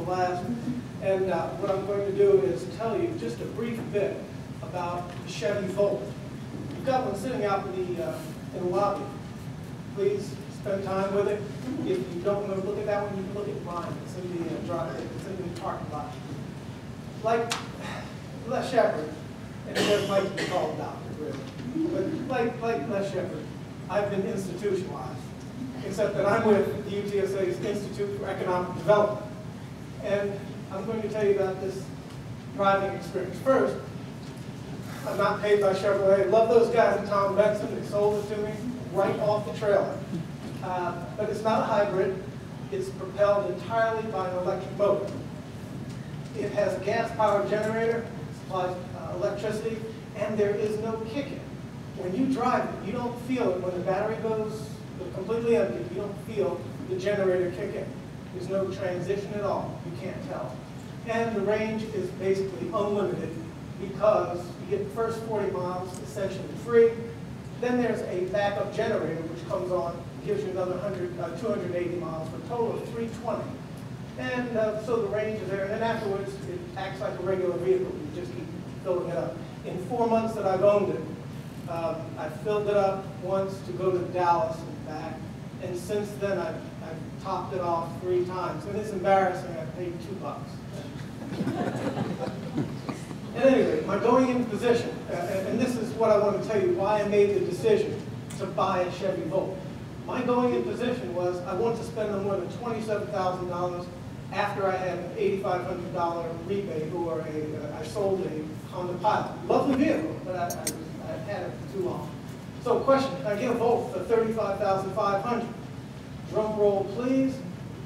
last. And what I'm going to do is tell you just a brief bit about the Chevy Volt. You've got one sitting out in the lobby. Please spend time with it. If you don't want to look at that one, you can look at mine. It's in the it's in the parking lot. Like Les Shepherd, and he doesn't like to be called doctor, really. But like Les Shepherd, I've been institutionalized, except that I'm with the UTSA's Institute for Economic Development. And I'm going to tell you about this driving experience. First, I'm not paid by Chevrolet. I love those guys at Tom Benson. They sold it to me right off the trailer. But it's not a hybrid. It's propelled entirely by an electric motor. It has a gas-powered generator, supplies electricity, and there is no kick-in. When you drive it, you don't feel it. When the battery goes completely empty, you don't feel the generator kick in. There's no transition at all. You can't tell. And the range is basically unlimited because you get the first 40 miles essentially free. Then there's a backup generator which comes on, gives you another 280 miles for a total of 320. And so the range is there. And then afterwards, it acts like a regular vehicle. You just keep filling it up. In 4 months that I've owned it, I filled it up once to go to Dallas and back. And since then, I've topped it off 3 times. And it's embarrassing. I paid $2. At any rate, my going in position, and this is what I want to tell you, why I made the decision to buy a Chevy Volt. My going in position was I wanted to spend no more than $27,000 after I had an $8,500 rebate, or I sold a Honda Pilot. Lovely vehicle, but I had it for too long. So question, can I get a Volt for $35,500? Drum roll, please.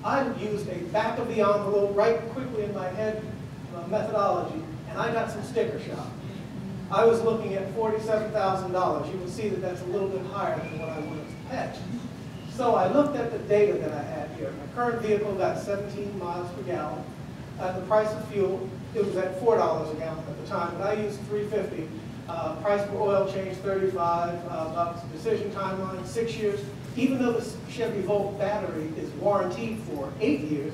I used a back of the envelope, right quickly in my head methodology, and I got some sticker shock. I was looking at $47,000. You can see that that's a little bit higher than what I wanted to pay. So I looked at the data that I had here. My current vehicle got 17 miles per gallon. The price of fuel, it was at $4 a gallon at the time, but I used $3.50. Price for oil change, $35. Decision timeline, 6 years. Even though the Chevy Volt battery is warranted for 8 years,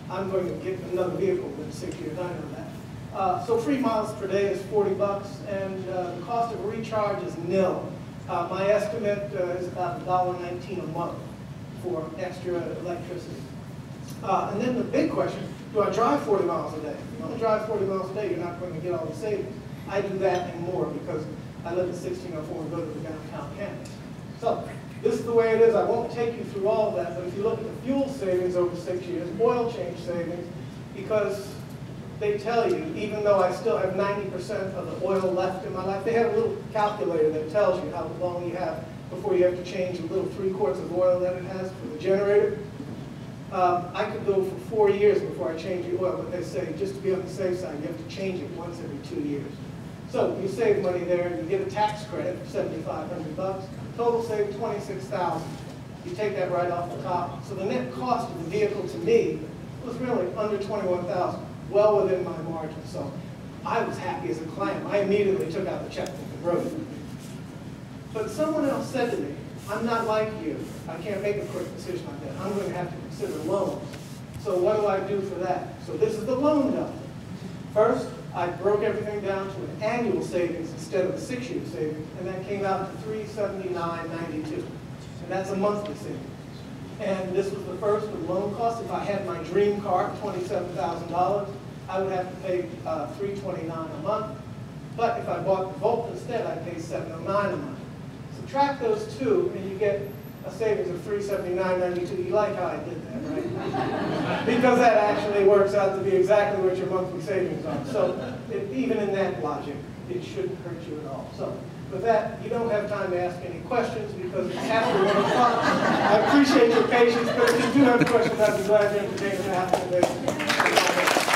I'm going to get another vehicle within 6 years. I know that. So free miles per day is $40, and the cost of a recharge is nil. My estimate is about $1.19 a month for extra electricity. And then the big question, do I drive 40 miles a day? If you only drive 40 miles a day, you're not going to get all the savings. I do that and more because I live in 1604 and go to the downtown campus. So this is the way it is. I won't take you through all of that, but if you look at the fuel savings over 6 years, oil change savings, because they tell you, even though I still have 90% of the oil left in my life, they have a little calculator that tells you how long you have before you have to change the little 3 quarts of oil that it has for the generator. I could go for 4 years before I change the oil, but they say just to be on the safe side, you have to change it once every 2 years. So you save money there, you get a tax credit for $7,500. Total save $26,000. You take that right off the top. So the net cost of the vehicle to me was really under $21,000. Well within my margin, so I was happy as a client. I immediately took out the checkbook and wrote it. But someone else said to me, I'm not like you. I can't make a quick decision like that. I'm going to have to consider loans. So what do I do for that? So this is the loan delta. First, I broke everything down to an annual savings instead of a 6-year savings, and that came out to $379.92. And that's a monthly savings. And this was the first with loan costs. If I had my dream car, $27,000, I would have to pay $329 a month. But if I bought the Volt instead, I'd pay $709 a month. Subtract those two, and you get a savings of $379.92. You like how I did that, right? Because that actually works out to be exactly what your monthly savings are. So even in that logic, it shouldn't hurt you at all. So with that, you don't have time to ask any questions because it's after 1 o'clock. I appreciate your patience, but if you do have questions, I'd be glad to entertain them after the debate.